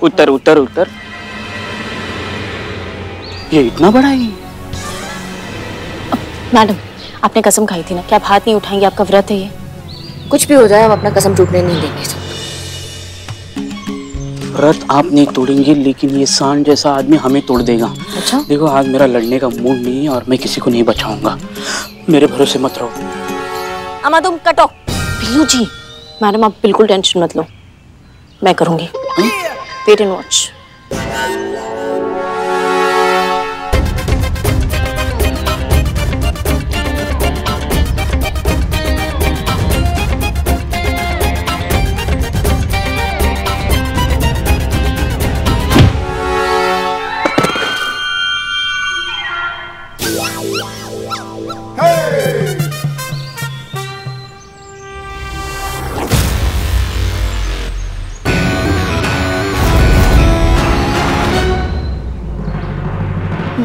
उतर उतर उतर। ये इतना बड़ा ही। मैडम, आपने कसम खाई थी ना कि आप हाथ नहीं उठाएंगे, आपका व्रत है ये। कुछ भी हो जाए, हम अपना कसम टूटने नहीं देंगे सब। व्रत आप नहीं तोड़ेंगे, लेकिन ये सांड जैसा आदमी हमें तोड़ देगा। अच्छा? देखो, आज मेरा लड़ने का मूड नहीं है और मैं किसी को नहीं बचाऊंगा। मेरे भरोसे मत रहो। अम्मा तुम कटो। पीलू जी, मैडम आप बिल्कुल टेंशन मत लो, मैं करूंगी। Wait and watch.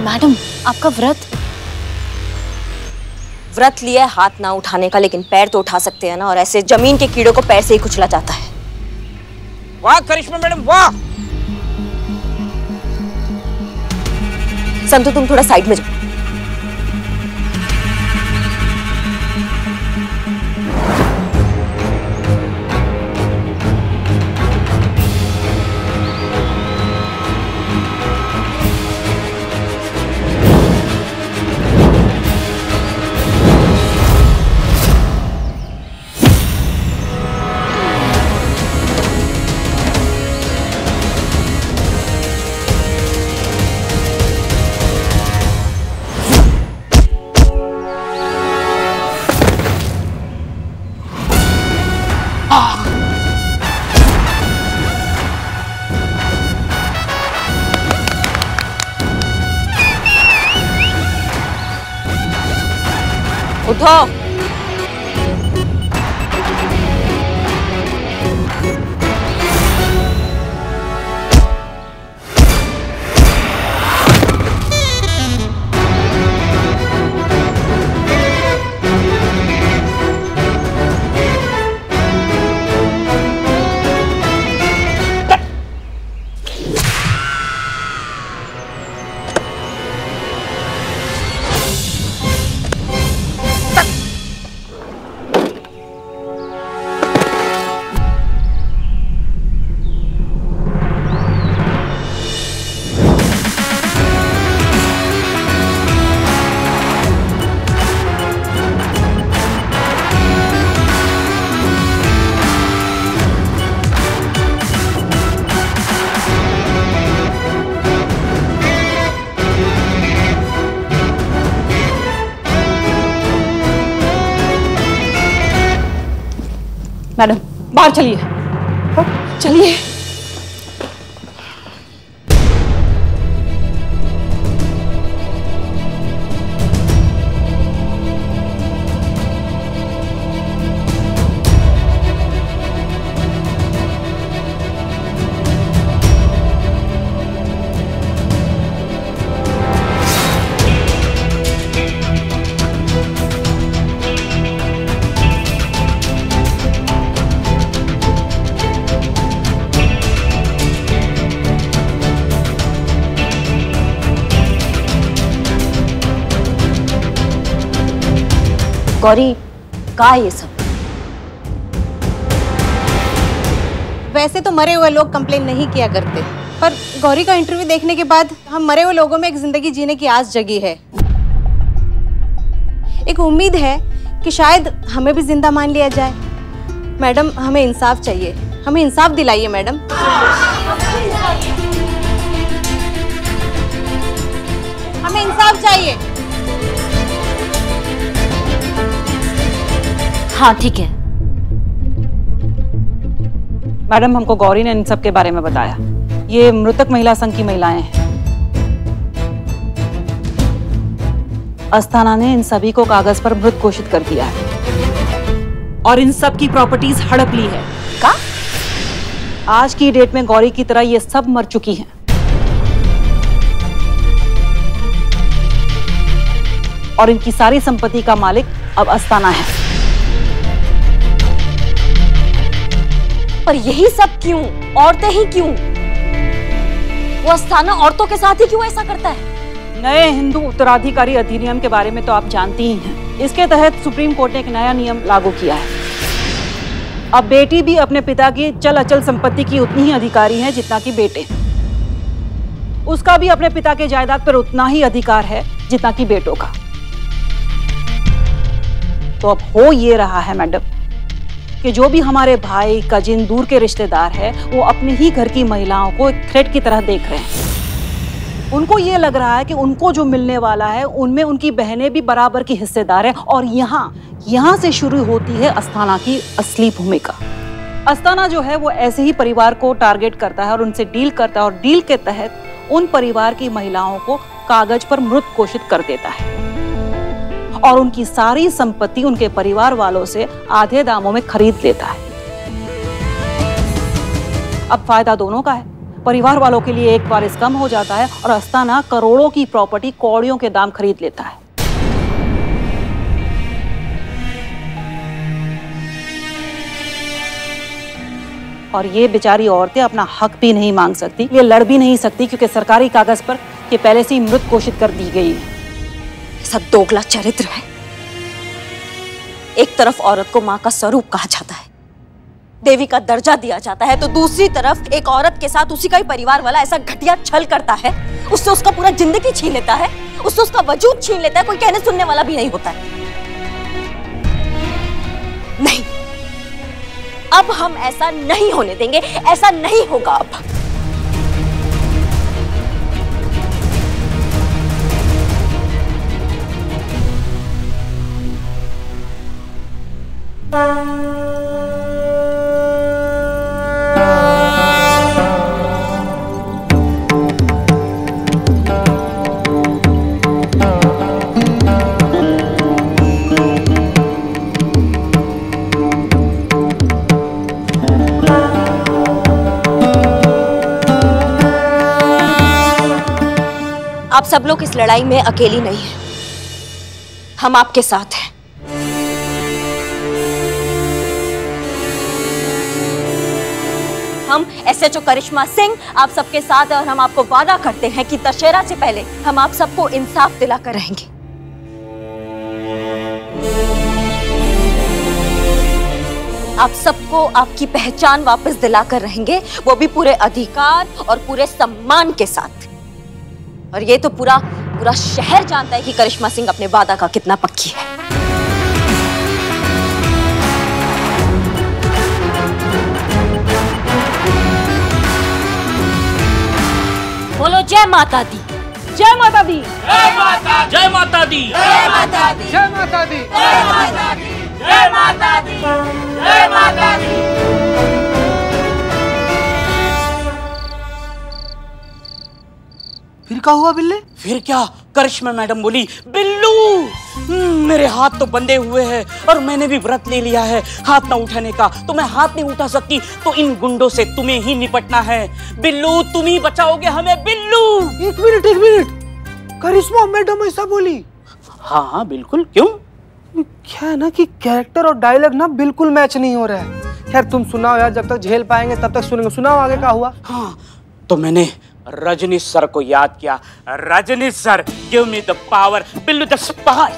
मैडम, आपका व्रत लिया है हाथ ना उठाने का, लेकिन पैर तो उठा सकते हैं ना। और ऐसे जमीन के कीड़ों को पैर से ही कुचला जाता है। वाह करिश्मा मैडम, वाह। संतु तुम थोड़ा साइड में जाओ। उठो। मैडम बाहर चलिए, चलिए। गौरी, का ये सब? वैसे तो मरे हुए लोग कंप्लेन नहीं किया करते, पर गौरी का इंटरव्यू देखने के बाद हम मरे हुए लोगों में एक जिंदगी जीने की आस जगी है। एक उम्मीद है कि शायद हमें भी जिंदा मान लिया जाए। मैडम, हमें इंसाफ चाहिए, हमें इंसाफ दिलाइए मैडम। हमें इंसाफ चाहिए। हाँ ठीक है मैडम, हमको गौरी ने इन सब के बारे में बताया। ये मृतक महिला संघ की महिलाएं हैं। अस्थाना ने इन सभी को कागज पर मृत घोषित कर दिया है और इन सब की प्रॉपर्टीज हड़प ली है। का? आज की डेट में गौरी की तरह ये सब मर चुकी हैं और इनकी सारी संपत्ति का मालिक अब अस्थाना है। पर यही सब क्यों? औरतें ही क्यों? वो अस्थाना औरतों के साथ ही क्यों ऐसा करता है? नए हिंदू उत्तराधिकारी अधिनियम के बारे में तो आप जानती ही हैं। इसके तहत सुप्रीम कोर्ट ने एक नया नियम लागू किया है। अब बेटी भी अपने पिता की चल अचल संपत्ति की उतनी ही अधिकारी है जितना कि बेटे। उसका भी अपने पिता के जायदाद पर उतना ही अधिकार है जितना कि बेटों का। तो अब हो ये रहा है मैडम कि जो भी हमारे भाई कजिन दूर के रिश्तेदार हैं, वो अपने ही घर की महिलाओं को एक थ्रेट की तरह देख रहे हैं। उनको ये लग रहा है कि उनको जो मिलने वाला है उनमें उनकी बहनें भी बराबर की हिस्सेदार हैं। और यहाँ से शुरू होती है अस्थाना की असली भूमिका। अस्थाना जो है वो ऐसे ही परिवार को टारगेट करता है और उनसे डील करता है, और डील के तहत उन परिवार की महिलाओं को कागज पर मृत घोषित कर देता है और उनकी सारी संपत्ति उनके परिवार वालों से आधे दामों में खरीद लेता है। अब फायदा दोनों का है। परिवार वालों के लिए एक वारिस कम हो जाता है और अस्थाना करोड़ों की प्रॉपर्टी कौड़ियों के दाम खरीद लेता है। और ये बेचारी औरतें अपना हक भी नहीं मांग सकती, ये लड़ भी नहीं सकती, क्योंकि सरकारी कागज पर ये पहले से ही मृत घोषित कर दी गई है। ऐसा दोगला चरित्र है। एक तरफ औरत को मां का स्वरूप कहा जाता है, देवी का दर्जा दिया जाता है, तो दूसरी तरफ एक औरत के साथ उसी का ही परिवार वाला ऐसा घटिया छल करता है, उससे उसका पूरा जिंदगी छीन लेता है, उससे उसका वजूद छीन लेता है। कोई कहने सुनने वाला भी नहीं होता है। नहीं, अब हम ऐसा नहीं होने देंगे, ऐसा नहीं होगा अब। आप सब लोग इस लड़ाई में अकेली नहीं हैं, हम आपके साथ हैं। हम एसएचओ करिश्मा सिंह आप सबके साथ हैं और हम आपको वादा करते हैं कि दशहरा से पहले हम आप सबको इंसाफ दिलाकर रहेंगे। आप सबको आपकी पहचान वापस दिलाकर रहेंगे, वो भी पूरे अधिकार और पूरे सम्मान के साथ। और ये तो पूरा शहर जानता है कि करिश्मा सिंह अपने वादा का कितना पक्की है। बोलो जय माता दी, जय माता दी, जय माता, जय माता दी, जय माता दी, जय माता दी, जय माता दी, जय माता दी, जय माता दी। फिर क्या हुआ बिल्ले? फिर क्या, करिश्मा मैडम बोली, बिल्लू मेरे हाथ तो बंधे हुए हैं और मैंने भी व्रत ले लिया है हाथ ना उठाने का, तो मैं हाथ नहीं उठा सकती, तो इन गुंडों से तुम्हें ही निपटना है। बिल्लू तुम ही बचाओगे हमें। बिल्लू एक मिनट, करिश्मा मैडम ऐसा बोली? हाँ बिल्कुल। क्यों? क्या है ना कि कैरेक्टर और डायलॉग ना बिल्कुल मैच नहीं हो रहा है। खैर तुम सुनाओ यार, जब तक झेल पाएंगे तब तक सुनेंगे। सुनाओ आगे क्या हुआ। हाँ, तो मैंने रजनीश सर को याद किया। Rajneesh sir, give me the power, Billu the spy.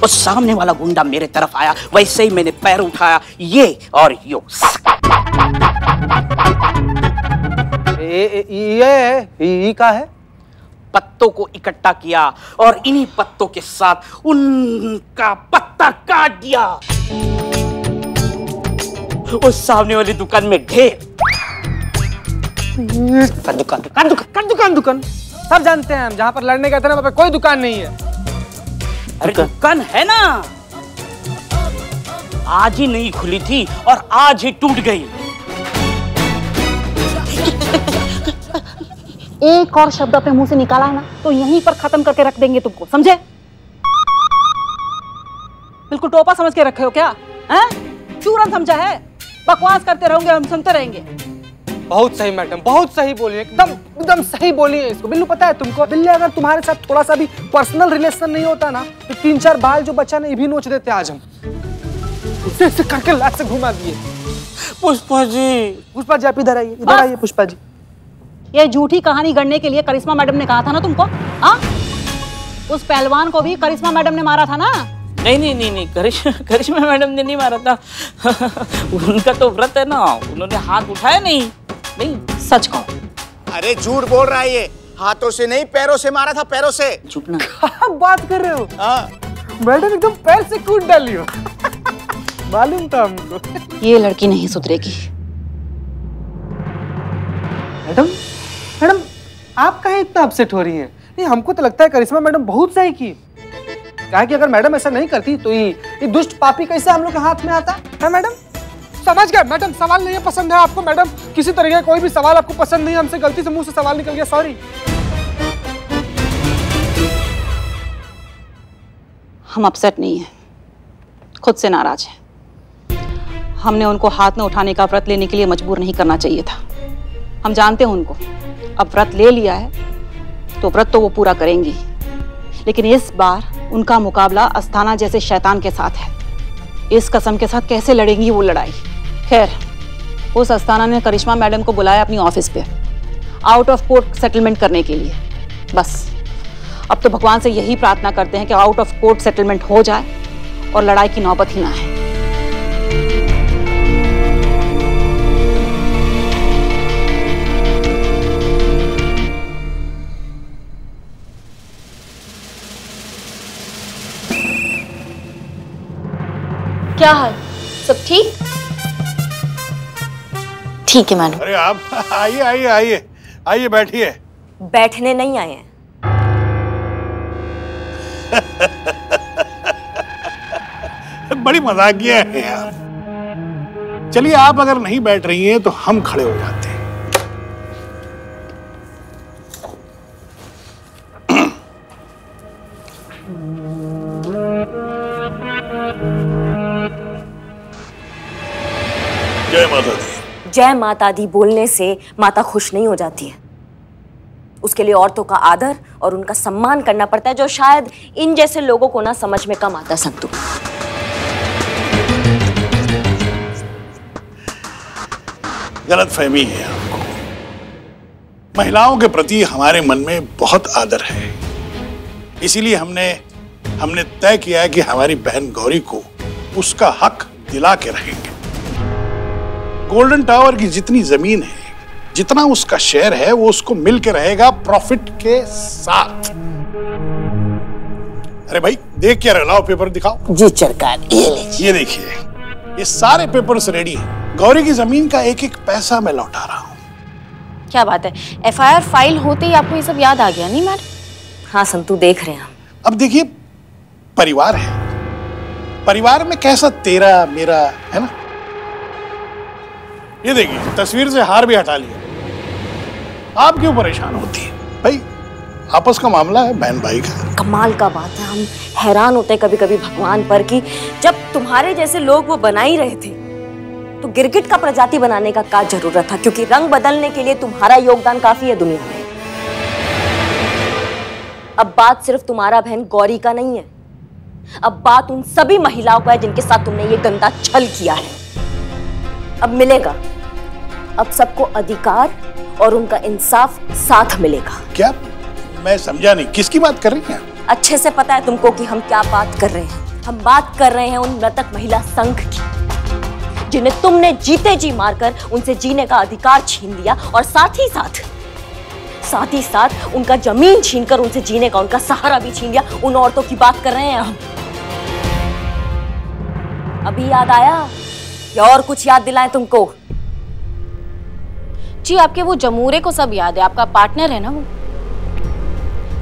उस सामने वाला गुंडा मेरे तरफ आया, वैसे ही मैंने पैर उठाया, ये और यो। ये क्या है? पत्तों को इकट्ठा किया और इन्हीं पत्तों के साथ उनका पत्ता काट दिया। उस सामने वाली दुकान में ढेर दुकान सब जानते हैं हम। जहाँ पर लड़ने गए थे ना, वहाँ पर कोई दुकान नहीं है। अरे दुकान है ना, आज ही नहीं खुली थी और आज ही टूट गई। एक और शब्द अपने मुंह से निकाला है ना, तो यहीं पर खत्म करके रख देंगे तुमको, समझे? बिल्कुल टोपा समझ के रखे हो क्या? हैं? चूरन समझा है? बकवास करते रहोगे, हम सुनते रहेंगे। बहुत सही मैडम, बहुत सही बोली, एकदम सही बोली है इसको। बिल्लू पता है तुमको, बिल्ले अगर तुम्हारे साथ थोड़ा सा भी पर्सनल रिलेशन नहीं होता ना, तो 3-4 बाल जो बचा ना, ये भी नोच देते आज हम। उसे करके लात से घुमा दिए। पुष्पा जी, पुष्पा जी आप इधर आइए, पुष्पा जी। ये झूठी कहानी गढ़ने के लिए करिश्मा मैडम ने कहा था ना तुमको? हाँ, उस पहलवान को भी करिश्मा मैडम ने मारा था ना? नहीं, करिश्मा मैडम ने नहीं मारा था। उनका तो व्रत है ना, उन्होंने हाथ उठाया नहीं। सच कहो। अरे झूठ बोल रहा है ये, हाथों से नहीं पैरों से मारा था, पैरों से। चुप ना। क्या बात कर रहे हो? हाँ। मैडम एकदम पैर से कूद डाली हो। मालूम था हमको। ये लड़की नहीं सुधरेगी। मैडम आप काहे इतना अपसेट हो रही हैं? नहीं, हमको तो लगता है करिश्मा मैडम बहुत सही की। क्या कि अगर मैडम ऐसा नहीं करती तो ये दुष्ट पापी कैसे हम लोग के हाथ में आता है? मैडम समझ गए मैडम, सवाल नहीं पसंद है आपको मैडम? किसी तरह का कोई भी सवाल आपको पसंद नहीं, हमसे गलती से मुंह से सवाल निकल गया, सॉरी। हम अपसेट नहीं हैं, खुद से नाराज हैं। हमने उनको हाथ न उठाने का व्रत लेने के लिए मजबूर नहीं करना चाहिए था। हम जानते हैं उनको, अब व्रत ले लिया है तो व्रत तो वो पूरा करेंगी, लेकिन इस बार उनका मुकाबला अस्थाना जैसे शैतान के साथ है। इस कसम के साथ कैसे लड़ेंगी वो लड़ाई? खैर, उस अस्थाना ने करिश्मा मैडम को बुलाया अपनी ऑफिस पे आउट ऑफ कोर्ट सेटलमेंट करने के लिए। बस अब तो भगवान से यही प्रार्थना करते हैं कि आउट ऑफ कोर्ट सेटलमेंट हो जाए और लड़ाई की नौबत ही ना आए। क्या हाल? सब ठीक? ठीक है मैडम। अरे आप आइए बैठिए। बैठने नहीं आए हैं। बड़ी मजाकिया है आप। चलिए, आप अगर नहीं बैठ रही हैं तो हम खड़े हो जाते हैं। जय माता दी। जय माता दी बोलने से माता खुश नहीं हो जाती है। उसके लिए औरतों का आदर और उनका सम्मान करना पड़ता है, जो शायद इन जैसे लोगों को ना समझ में कम आता। संतु, गलतफहमी है आपको। महिलाओं के प्रति हमारे मन में बहुत आदर है, इसीलिए हमने तय किया है कि हमारी बहन गौरी को उसका हक दिला के रहेंगे। गोल्डन टावर की जितनी जमीन है, जितना उसका शेयर है, वो उसको मिल के रहेगा प्रॉफिट के साथ। अरे भाई, देख क्या रहे, लाओ पेपर दिखाओ। जी सरकार, ये लीजिए। ये देखिए, ये सारे पेपर्स रेडी हैं। गौरी की जमीन का एक एक पैसा मैं लौटा रहा हूँ। क्या बात है, FIR फाइल होते ही आपको ये सब याद आ गया नहीं मैडम? हाँ संतु, देख रहे हैं हम। अब देखिए, परिवार है, परिवार में कैसा तेरा मेरा है ना। ये देखिए, तस्वीर से हार भी हटा लिया। आप क्यों परेशान होती है भाई? आपस का मामला है, बहन भाई का। कमाल का बात है, हम हैरान होते हैं कभी कभी भगवान पर कि जब तुम्हारे जैसे लोग वो बना ही रहे थे तो गिरगिट का प्रजाति बनाने का क्या जरूरत था? क्योंकि रंग बदलने के लिए तुम्हारा योगदान काफी है दुनिया में। अब बात सिर्फ तुम्हारा बहन गौरी का नहीं है, अब बात उन सभी महिलाओं का है जिनके साथ तुमने ये गंदा छल किया है। अब मिलेगा, अब सबको अधिकार और उनका इंसाफ साथ मिलेगा। क्या? मैं समझा नहीं, किसकी बात कर रही हैं? अच्छे से पता है तुमको कि हम क्या बात कर रहे हैं। हम बात कर रहे हैं उन मृतक महिला संघ की, जिन्हें तुमने जीते जी मारकर उनसे जीने का अधिकार छीन लिया और साथ ही साथ उनका जमीन छीनकर उनसे जीने का उनका सहारा भी छीन लिया। उन औरतों की बात कर रहे हैं हम। अभी याद आया या और कुछ याद दिलाएं तुमको? जी, आपके वो जमूरे को सब याद है, आपका पार्टनर है ना वो।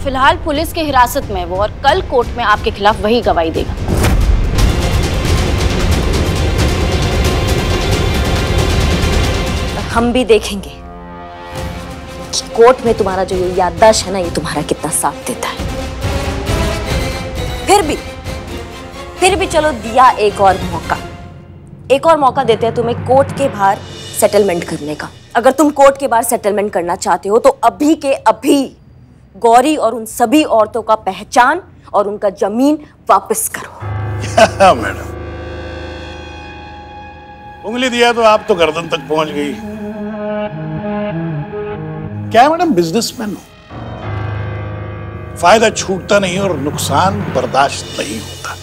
फिलहाल पुलिस के हिरासत में है वो, और कल कोर्ट में आपके खिलाफ वही गवाही देगा। हम भी देखेंगे कि कोर्ट में तुम्हारा जो ये याददाश्त है ना, ये तुम्हारा कितना साथ देता है। फिर भी चलो, दिया एक और मौका देते हैं तुम्हें कोर्ट के बाहर सेटलमेंट करने का। अगर तुम कोर्ट के बाहर सेटलमेंट करना चाहते हो तो अभी के अभी गौरी और उन सभी औरतों का पहचान और उनका जमीन वापस करो। मैडम, उंगली दिया तो आप तो गर्दन तक पहुंच गई। क्या है मैडम, बिजनेसमैन हो, फायदा छूटता नहीं और नुकसान बर्दाश्त नहीं होता।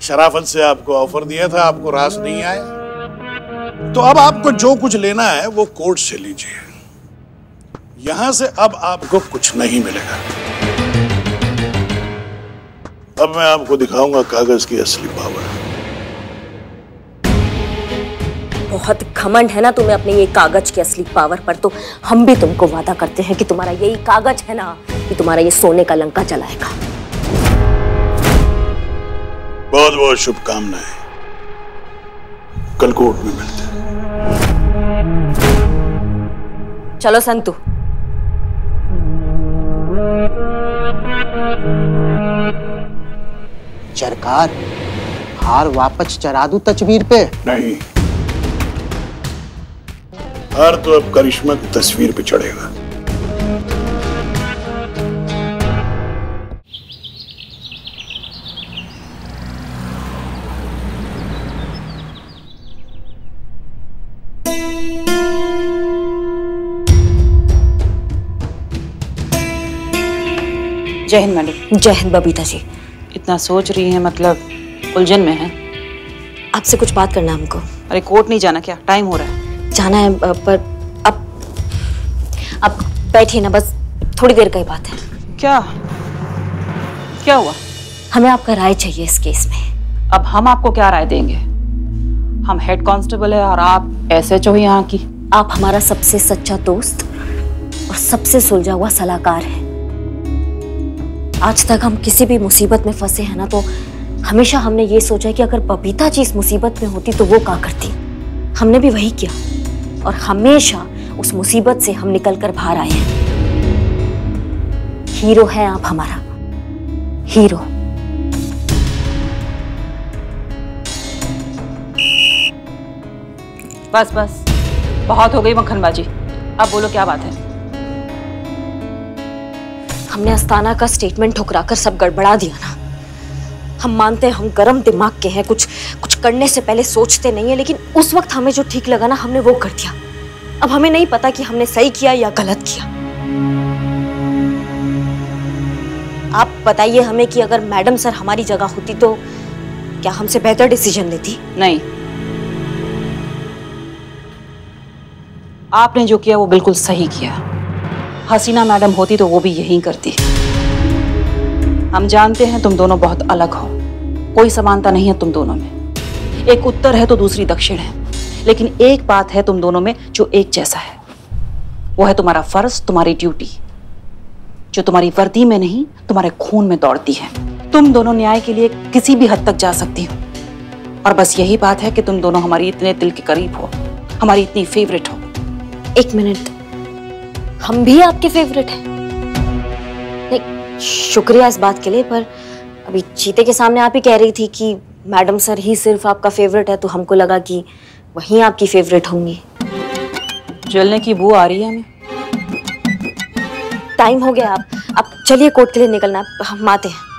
शराफत से आपको ऑफर दिया था, आपको रास नहीं आया, तो अब आपको जो कुछ लेना है वो कोर्ट से लीजिए। यहां से अब आपको कुछ नहीं मिलेगा। अब मैं आपको दिखाऊंगा कागज की असली पावर। बहुत घमंड है ना तुम्हें अपने ये कागज की असली पावर पर, तो हम भी तुमको वादा करते हैं कि तुम्हारा यही कागज है ना, कि तुम्हारा ये सोने का लंका जलाएगा। बहुत बहुत शुभकामनाएं, कल कोर्ट में मिलते हैं। चलो संतू। सरकार, हार वापस चढ़ा दूं तस्वीर पे? नहीं, हार तो अब करिश्मा की तस्वीर पे चढ़ेगा। जय हिंद मैडम। जय हिंद बबीता जी। इतना सोच रही हैं, मतलब उलझन में है? आपसे कुछ बात करना हमको। अरे कोर्ट नहीं जाना क्या? टाइम हो रहा है। जाना है पर अब बैठिए ना, बस थोड़ी देर का ही बात है। क्या क्या हुआ? हमें आपका राय चाहिए इस केस में। अब हम आपको क्या राय देंगे? हम हेड कांस्टेबल है और आप SHO यहाँ की। आप हमारा सबसे सच्चा दोस्त और सबसे सुलझा हुआ सलाहकार है। आज तक हम किसी भी मुसीबत में फंसे हैं ना, तो हमेशा हमने ये सोचा है कि अगर बबीता जी इस मुसीबत में होती तो वो क्या करती। हमने भी वही किया और हमेशा उस मुसीबत से हम निकल कर बाहर आए हैं। हीरो हैं आप हमारा, हीरो। बस बस, बहुत हो गई मक्खनबाजी। अब बोलो क्या बात है? हमने अस्ताना का स्टेटमेंट ठुकराकर सब गड़बड़ा दिया ना। हम मानते हैं हम गरम दिमाग के हैं, कुछ करने से पहले सोचते नहीं है, लेकिन उस वक्त हमें जो ठीक लगा ना हमने वो कर दिया। अब हमें नहीं पता कि हमने सही किया या गलत किया। आप बताइए हमें कि अगर मैडम सर हमारी जगह होती तो क्या हमसे बेहतर डिसीजन लेती? नहीं, आपने जो किया वो बिल्कुल सही किया। हसीना मैडम होती तो वो भी यही करती। हम जानते हैं तुम दोनों बहुत अलग हो, कोई समानता नहीं है तुम दोनों में। एक उत्तर है तो दूसरी दक्षिण है, लेकिन एक बात है तुम दोनों में जो एक जैसा है, वो है तुम्हारा फर्ज, तुम्हारी ड्यूटी, जो तुम्हारी वर्दी में नहीं तुम्हारे खून में दौड़ती है। तुम दोनों न्याय के लिए किसी भी हद तक जा सकती हो, और बस यही बात है कि तुम दोनों हमारी इतने दिल के करीब हो, हमारी इतनी फेवरेट हो। एक मिनट, हम भी आपके फेवरेट हैं? नहीं, शुक्रिया इस बात के लिए, पर अभी चीते के सामने आप ही कह रही थी कि मैडम सर ही सिर्फ आपका फेवरेट है, तो हमको लगा कि वही आपकी फेवरेट होंगी। जलने की बू आ रही है हमें। टाइम हो गया, आप चलिए कोर्ट के लिए निकलना, हम आते हैं।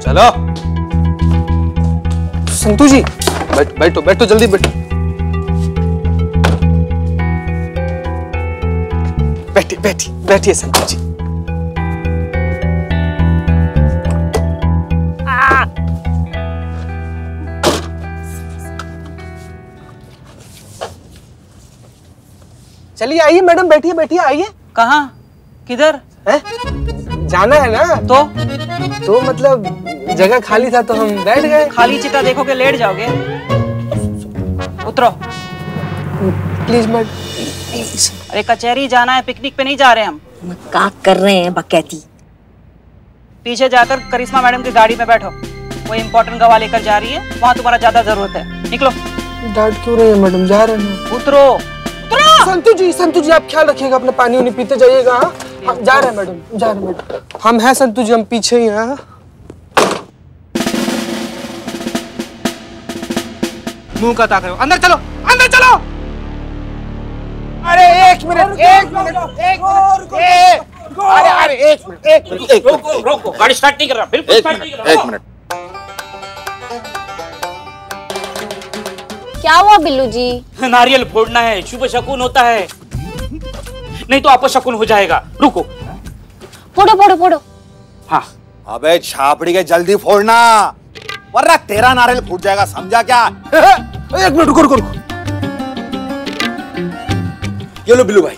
चलो संतू जी, बैठो बैठो, जल्दी बैठो। बैठिए संतू जी। चलिए आइए मैडम, बैठिए आइए। कहाँ? किधर है? जाना है ना? तो मतलब जगह खाली था तो हम बैठ गए। खाली चिता देखोगे लेट जाओगे। उतरो प्लीज मैडम। अरे कचहरी जाना है, पिकनिक पे नहीं जा रहे हम। क्या कर रहे हैं बकैती? पीछे जाकर करिश्मा मैडम की गाड़ी में बैठो, वो इम्पोर्टेंट गवाह लेकर जा रही है, वहाँ तुम्हारा ज्यादा जरूरत है। निकलो। डांट क्यों रही है मैडम? जा रहे हैं। उतरो। संतू जी आप ख्याल रखिएगा, अपना पानी उनी पीते जाइएगा। हाँ, जा रहे हैं मैडम, जा रहे हैं मैडम। हम हैं संतू जी, हम पीछे ही हैं। मुंह का ताक रहे हो, अंदर चलो, अंदर चलो। अरे एक मिनट रोको, गाड़ी स्टार्ट नहीं कर रहा, बिल्कुल स्टार्ट नहीं कर रहा। एक मिनट। क्या हुआ बिल्लू जी? नारियल फोड़ना है, शुभ शकुन होता है, नहीं तो अपशकुन हो जाएगा। रुको। फोड़ो फोड़ो फोड़ो। हाँ। अबे छापड़ी के जल्दी फोड़ना, वरना तेरा नारियल फूट जाएगा, समझा क्या? एक मिनट रुको। ये लो बिल्लू भाई,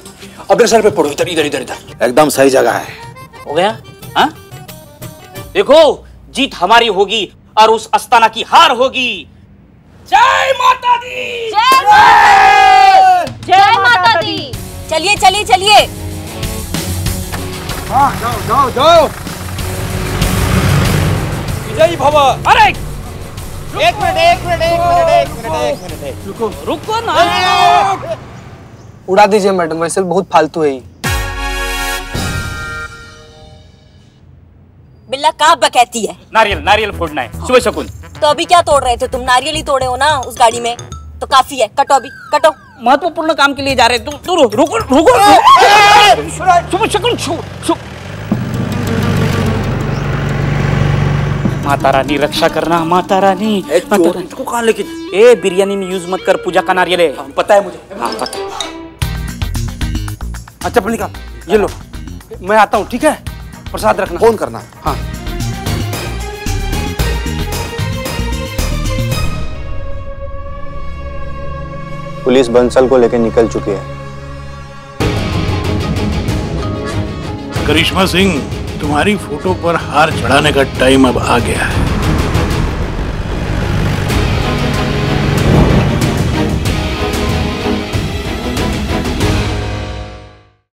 अपने सर पे फोड़ो, इधर इधर इधर इधर। एकदम सही जगह है। हो गया? हाँ? देखो, जीत हमारी होगी और उस अस्ताना की हार होगी। जय माता दी! जय माता दी! चलिए चलिए चलिए। हाँ, जाओ। विजयी भव। अरे एक मिनट। रुको ना। उड़ा दीजिए मैडम, वैसे बहुत फालतू है ये। बिल्ला कहाँ बकैती है? नारियल फोड़ना है, शुभ शकुन। तो अभी क्या तोड़ रहे थे तुम? नारियल ही तोड़े हो ना उस गाड़ी में, तो काफी है, कटो अभी कटो। महत्वपूर्ण काम के लिए जा रहे हैं, तुम रुको। शुभ शकुन, शुभ। माता रानी रक्षा करना, माता रानी। इसको कहाँ लेके? ए बिरयानी में यूज मत कर, पूजा का नारियल है। पता है मुझे। हाँ पता है। अच्छा निकाल, ये लो, मैं आता हूँ, ठीक है? प्रसाद रखना, फोन करना। हाँ। पुलिस बंसल को लेकर निकल चुकी है। करिश्मा सिंह, तुम्हारी फोटो पर हार चढ़ाने का टाइम अब आ गया है।